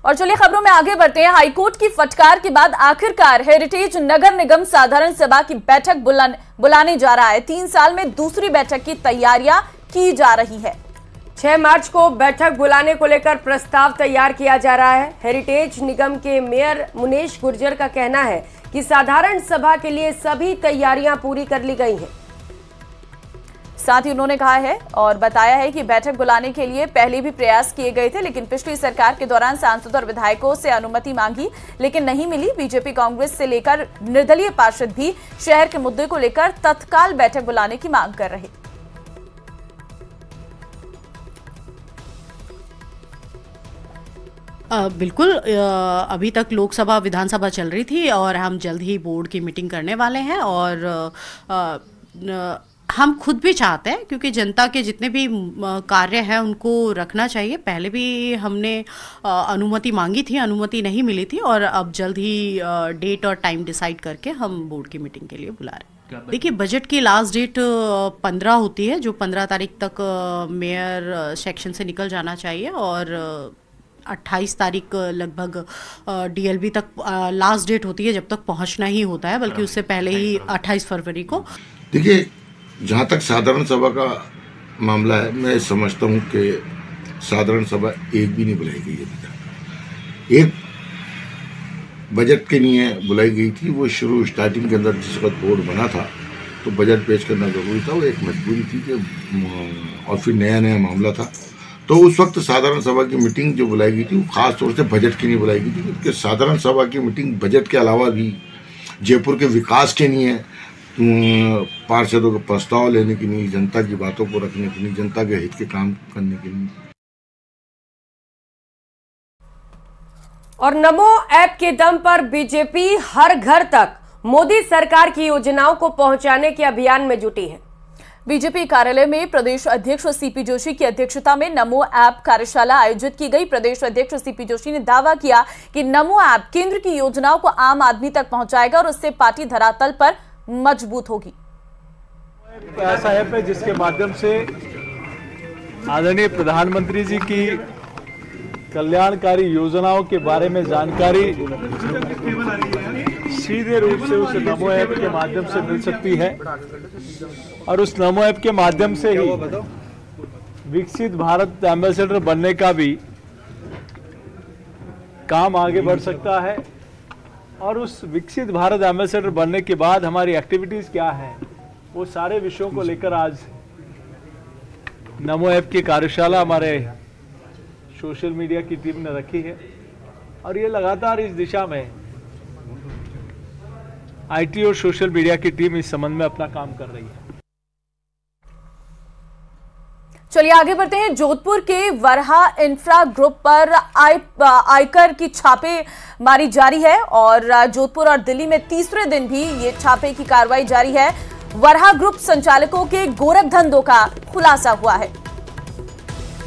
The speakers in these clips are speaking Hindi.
और चलिए खबरों में आगे बढ़ते हैं। हाईकोर्ट की फटकार के बाद आखिरकार हेरिटेज नगर निगम साधारण सभा की बैठक बुलाने जा रहा है। 3 साल में दूसरी बैठक की तैयारियां की जा रही है। 6 मार्च को बैठक बुलाने को लेकर प्रस्ताव तैयार किया जा रहा है। हेरिटेज निगम के मेयर मुनेश गुर्जर का कहना है कि साधारण सभा के लिए सभी तैयारियां पूरी कर ली गई हैं। साथ ही उन्होंने कहा है और बताया है कि बैठक बुलाने के लिए पहले भी प्रयास किए गए थे, लेकिन पिछली सरकार के दौरान सांसदों और विधायकों से अनुमति मांगी लेकिन नहीं मिली। बीजेपी, कांग्रेस से लेकर निर्दलीय पार्षद भी शहर के मुद्दे को लेकर तत्काल बैठक बुलाने की मांग कर रहे। बिल्कुल, अभी तक लोकसभा विधानसभा चल रही थी और हम जल्द ही बोर्ड की मीटिंग करने वाले हैं और हम खुद भी चाहते हैं क्योंकि जनता के जितने भी कार्य हैं उनको रखना चाहिए। पहले भी हमने अनुमति मांगी थी, अनुमति नहीं मिली थी और अब जल्द ही डेट और टाइम डिसाइड करके हम बोर्ड की मीटिंग के लिए बुला रहे हैं। देखिए, बजट की लास्ट डेट 15 होती है, जो 15 तारीख तक मेयर सेक्शन से निकल जाना चाहिए और 28 तारीख लगभग डीएलबी तक लास्ट डेट होती है, जब तक पहुंचना ही होता है, बल्कि उससे पहले ही 28 फरवरी को। देखिए, जहाँ तक साधारण सभा का मामला है, मैं समझता हूँ कि साधारण सभा एक भी नहीं बुलाई गई है। एक बजट के लिए बुलाई गई थी, वो स्टार्टिंग के अंदर जिस वक्त बोर्ड बना था तो बजट पेश करना जरूरी था, वो एक मजबूरी थी कि और फिर नया मामला था, तो उस वक्त साधारण सभा की मीटिंग जो बुलाई गई थी वो खास तौर से बजट की नहीं बुलाई गई थी, क्योंकि साधारण सभा की मीटिंग बजट के अलावा भी जयपुर के विकास के लिए, पार्षदों के प्रस्ताव लेने के लिए, जनता की बातों को रखने के लिए, जनता के हित के काम करने के लिए। और नमो ऐप के दम पर बीजेपी हर घर तक मोदी सरकार की योजनाओं को पहुंचाने के अभियान में जुटी है। बीजेपी कार्यालय में प्रदेश अध्यक्ष सीपी जोशी की अध्यक्षता में नमो ऐप कार्यशाला आयोजित की गई। प्रदेश अध्यक्ष सीपी जोशी ने दावा किया कि नमो ऐप केंद्र की योजनाओं को आम आदमी तक पहुंचाएगा और उससे पार्टी धरातल पर मजबूत होगी। ऐसा ऐप है जिसके माध्यम से आदरणीय प्रधानमंत्री जी की कल्याणकारी योजनाओं के बारे में जानकारी सीधे रूप से उस नमो ऐप के माध्यम से मिल सकती है और उस नमो ऐप के माध्यम से ही विकसित भारत एम्बेसडर बनने का भी काम आगे बढ़ सकता है। और उस विकसित भारत एम्बेसडर बनने के बाद हमारी एक्टिविटीज क्या है, वो सारे विषयों को लेकर आज नमो ऐप की कार्यशाला हमारे सोशल मीडिया की टीम ने रखी है और ये लगातार इस दिशा में आईटी और सोशल मीडिया की टीम इस संबंध में अपना काम कर रही है। चलिए आगे बढ़ते हैं। जोधपुर के वरहा इंफ्रा ग्रुप पर आयकर की छापेमारी जारी है और जोधपुर और दिल्ली में तीसरे दिन भी ये छापे की कार्रवाई जारी है। वरहा ग्रुप संचालकों के गोरख धंधों का खुलासा हुआ है।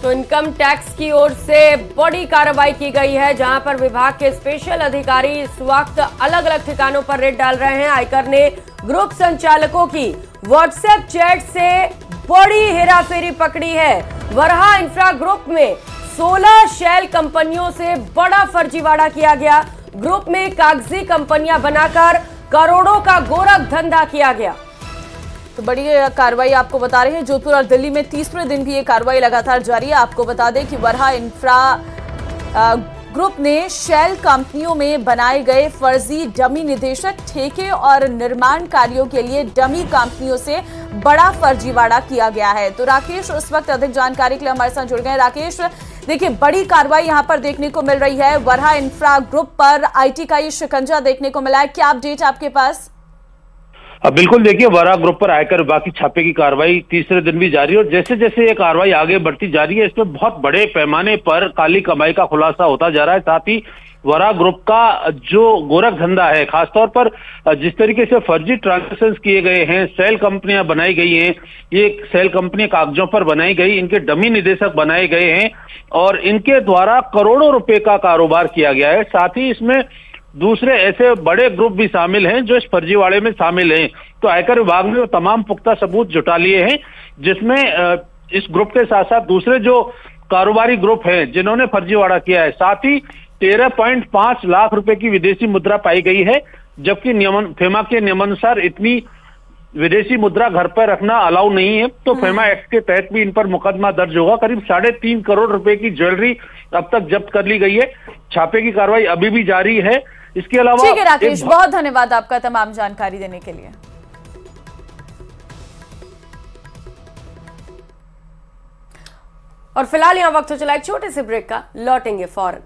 तो इनकम टैक्स की ओर से बड़ी कार्रवाई की गई है, जहां पर विभाग के स्पेशल अधिकारी इस वक्त अलग अलग ठिकानों पर रेड डाल रहे हैं। आयकर ने ग्रुप संचालकों की व्हाट्सएप चैट से बड़ी हेराफेरी पकड़ी है। वरहा इंफ्रा ग्रुप में 16 शेल कंपनियों से बड़ा फर्जीवाड़ा किया गया। ग्रुप में कागजी कंपनियां बनाकर करोड़ों का गोरख धंधा किया गया। तो बड़ी कार्रवाई आपको बता रहे हैं। जोधपुर और दिल्ली में तीसरे दिन भी ये कार्रवाई लगातार जारी है। आपको बता दें कि वरहा इंफ्रा ग्रुप ने शेल कंपनियों में बनाए गए फर्जी डमी निदेशक, ठेके और निर्माण कार्यों के लिए डमी कंपनियों से बड़ा फर्जीवाड़ा किया गया है। तो राकेश उस वक्त अधिक जानकारी के लिए हमारे साथ जुड़ गए। राकेश, देखिए बड़ी कार्रवाई यहां पर देखने को मिल रही है। वरहा इंफ्रा ग्रुप पर आईटी का ये शिकंजा देखने को मिला है, क्या अपडेट आपके पास? बिल्कुल, देखिए वरहा ग्रुप पर आयकर विभाग की छापे की कार्रवाई तीसरे दिन भी जारी है और जैसे जैसे ये कार्रवाई आगे बढ़ती जा रही है, इसमें बहुत बड़े पैमाने पर काली कमाई का खुलासा होता जा रहा है। साथ ही वरहा ग्रुप का जो गोरख धंधा है, खासतौर पर जिस तरीके से फर्जी ट्रांजैक्शन किए गए हैं, सेल कंपनियां बनाई गई हैं, ये सेल कंपनियां कागजों पर बनाई गई, इनके डमी निदेशक बनाए गए हैं और इनके द्वारा करोड़ों रुपए का कारोबार किया गया है। साथ ही इसमें दूसरे ऐसे बड़े ग्रुप भी शामिल हैं जो इस फर्जीवाड़े में शामिल हैं। तो आयकर विभाग ने तमाम पुख्ता सबूत जुटा लिए हैं, जिसमें इस ग्रुप के साथ साथ दूसरे जो कारोबारी ग्रुप हैं जिन्होंने फर्जीवाड़ा किया है। साथ ही 13.5 लाख रुपए की विदेशी मुद्रा पाई गई है, जबकि फेमा के नियमानुसार इतनी विदेशी मुद्रा घर पर रखना अलाउ नहीं है। तो फेमा एक्ट के तहत भी इन पर मुकदमा दर्ज होगा। करीब 3.5 करोड़ रुपए की ज्वेलरी अब तक जब्त कर ली गई है। छापे की कार्रवाई अभी भी जारी है। इसके अलावा ठीक है राकेश, बहुत धन्यवाद आपका तमाम जानकारी देने के लिए। और फिलहाल यहाँ वक्त हो चला एक छोटे से ब्रेक का, लौटेंगे फौरन।